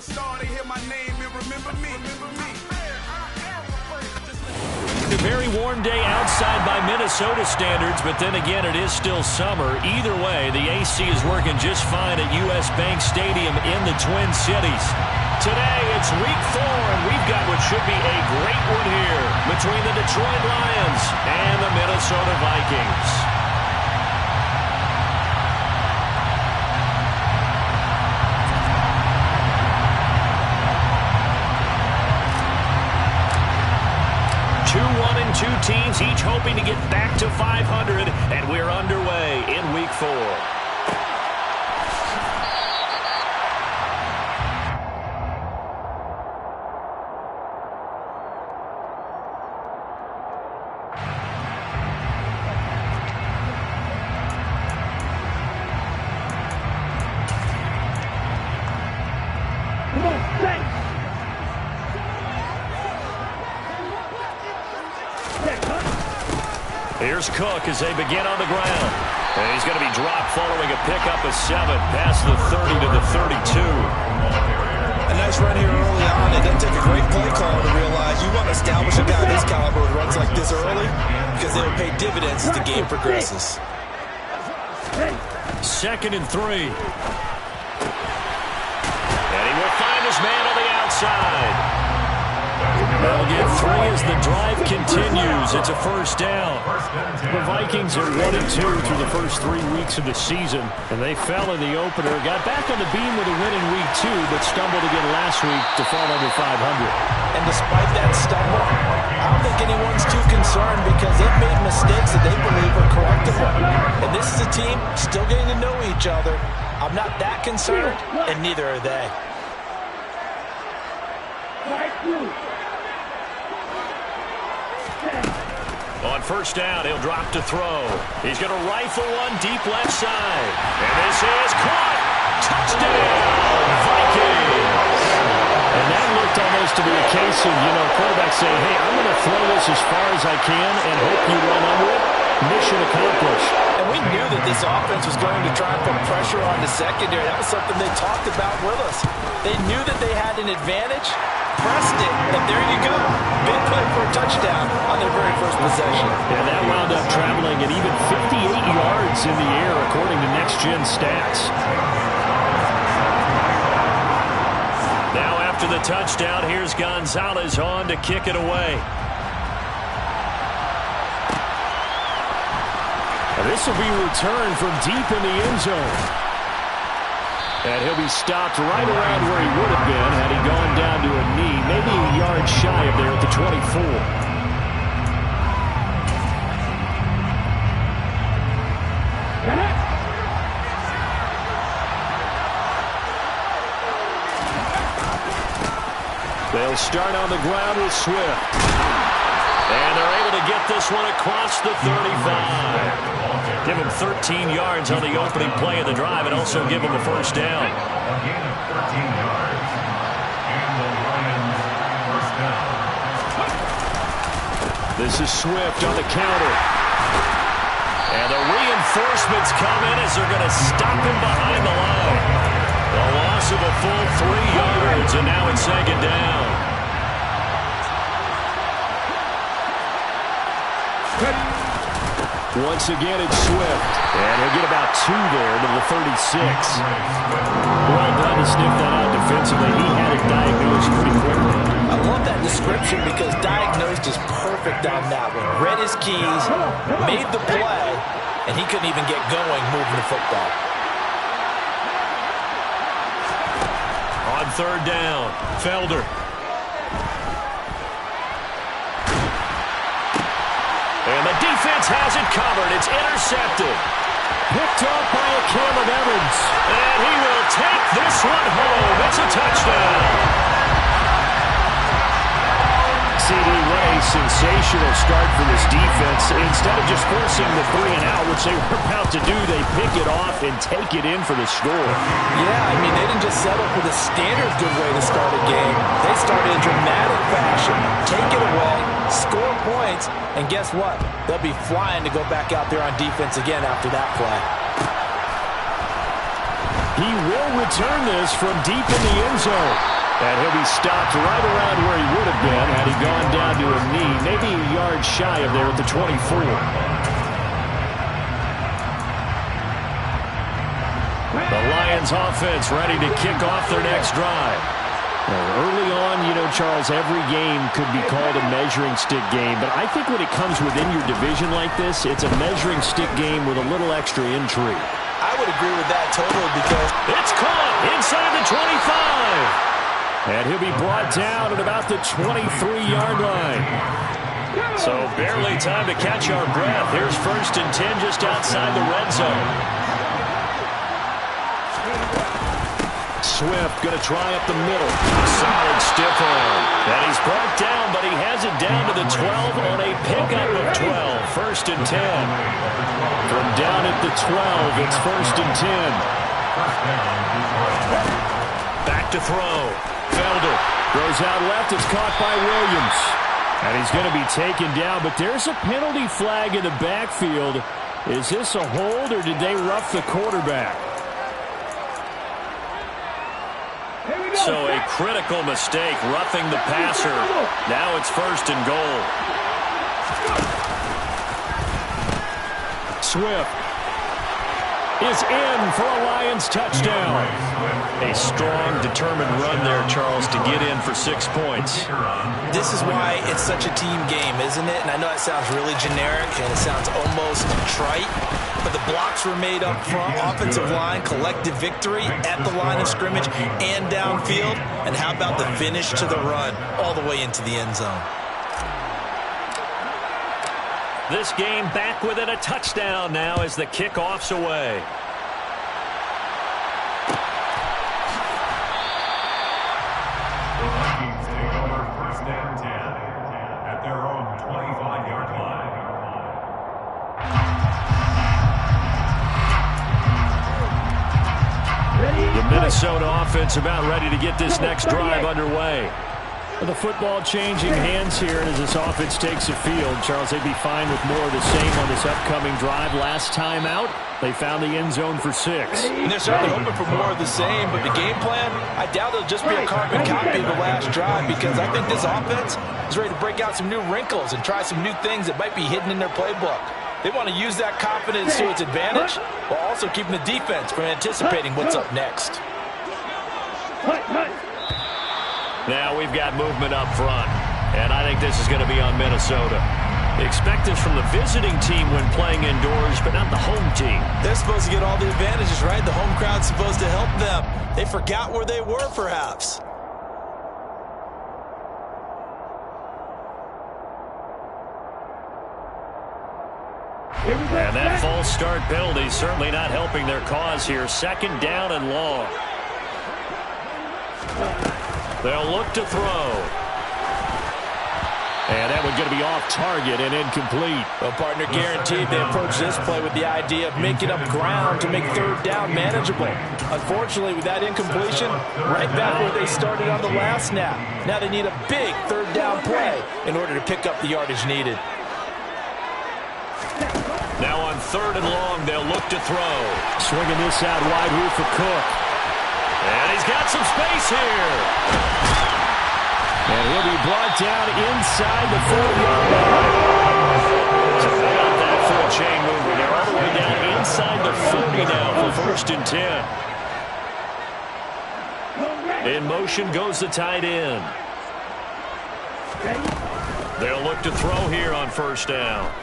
star, they hear my name and remember me. A very warm day outside by Minnesota standards, but then again, it is still summer. Either way, the AC is working just fine at U.S. Bank Stadium in the Twin Cities. Today, it's week 4, and we've got what should be a great one here between the Detroit Lions and the Minnesota Vikings. Two teams each hoping to get back to 500, and we're underway in week 4. Here's Cook as they begin on the ground. And he's going to be dropped following a pickup of 7 past the 30 to the 32. A nice run here early on. It doesn't take a great play call to realize you want to establish a guy this caliber with runs like this early because they will pay dividends as the game progresses. 2nd and 3. And he will find his man on the outside. They'll get 3 as the drive continues. It's a first down. The Vikings are 1-2 through the first 3 weeks of the season, and they fell in the opener. Got back on the beam with a win in week 2, but stumbled again last week to fall under 500. And despite that stumble, I don't think anyone's too concerned because they've made mistakes that they believe are correctable. And this is a team still getting to know each other. I'm not that concerned, and neither are they. On first down, he'll drop to throw. He's going to rifle one deep left side. And this is caught. Touchdown, Vikings. And that looked almost to be a case of, quarterback saying, hey, I'm going to throw this as far as I can and hope you run under it. Mission accomplished. And we knew that this offense was going to try and put pressure on the secondary. That was something they talked about with us. They knew that they had an advantage, pressed it, and there you go. Big play for a touchdown on their very first possession. And that wound up traveling at even 58 yards in the air, according to Next Gen Stats. Now after the touchdown, here's Gonzalez on to kick it away. This will be returned from deep in the end zone. And he'll be stopped right around where he would have been had he gone down to a knee, maybe a yard shy of there at the 24. They'll start on the ground with Swift. And they're able to get this one across the 35. Give him 13 yards on the opening play of the drive and also give him a first down. This is Swift on the counter. And the reinforcements come in as they're going to stop him behind the line. A loss of a full 3 yards, and now it's 2nd down. Once again, it's Swift. And he'll get about 2 there to the 36. Well done to sniff that out defensively. He had it diagnosed pretty quickly. I love that description because diagnosed is perfect on that one. Read his keys, made the play, and he couldn't even get going moving the football. On 3rd down, Felder. And the defense has it covered. It's intercepted. Picked up by a Cameron Evans. And he will take this one home. It's a touchdown. CD, what a sensational start for this defense. Instead of just forcing the 3 and out, which they were about to do, they pick it off and take it in for the score. Yeah, I mean, they didn't just settle for the standard good way to start a game. They started in dramatic fashion. Take it away, score points, and guess what? They'll be flying to go back out there on defense again after that play. He will return this from deep in the end zone. And he'll be stopped right around where he would have been had he gone down to a knee, maybe a yard shy of there at the 24. The Lions offense ready to kick off their next drive. Well, early on, you know, Charles, every game could be called a measuring stick game, but I think when it comes within your division like this, it's a measuring stick game with a little extra intrigue. I would agree with that totally because it's caught inside the 25. And he'll be brought down at about the 23-yard line. So barely time to catch our breath. Here's 1st and 10 just outside the red zone. Swift going to try up the middle. Solid stiff arm. And he's brought down, but he has it down to the 12 on a pickup of 12. 1st and 10. From down at the 12, it's 1st and 10. Back to throw. Felder throws out left. It's caught by Williams. And he's going to be taken down, but there's a penalty flag in the backfield. Is this a hold, or did they rough the quarterback? So a critical mistake, roughing the passer. Now it's 1st and goal. Swift is in for a Lions touchdown. A strong, determined run there, Charles, to get in for 6 points. This is why it's such a team game, isn't it? And I know it sounds really generic and it sounds almost trite, but the blocks were made up front, offensive line, collective victory at the line of scrimmage and downfield. And how about the finish to the run all the way into the end zone? This game back within a touchdown now as the kickoff's away. The Vikings take over 1st and 10 at their own 25-yard line. The Minnesota offense about ready to get this next drive underway. The football changing hands here as this offense takes the field. Charles, they'd be fine with more of the same on this upcoming drive. Last time out, they found the end zone for 6. And they're certainly hoping for more of the same, but the game plan, I doubt it'll just be a carbon copy of the last drive because I think this offense is ready to break out some new wrinkles and try some new things that might be hidden in their playbook. They want to use that confidence to its advantage while also keeping the defense from anticipating what's up next. Now we've got movement up front, and I think this is going to be on Minnesota. Expect this from the visiting team when playing indoors, but not the home team. They're supposed to get all the advantages, right? The home crowd's supposed to help them. They forgot where they were, perhaps. And that false start penalty certainly not helping their cause here. 2nd down and long. They'll look to throw. And that one's going to be off target and incomplete. Well, partner, guaranteed they approach this play with the idea of making up ground to make 3rd down manageable. Unfortunately, with that incompletion, right back where they started on the last snap. Now they need a big 3rd down play in order to pick up the yardage needed. Now on 3rd and long, they'll look to throw. Swinging this out wide here for Cook. And he's got some space here. And he'll be brought down inside the 40-yard line. So they got that full chain movement. They're all the way down inside the 40 now for 1st and 10. In motion goes the tight end. They'll look to throw here on 1st down.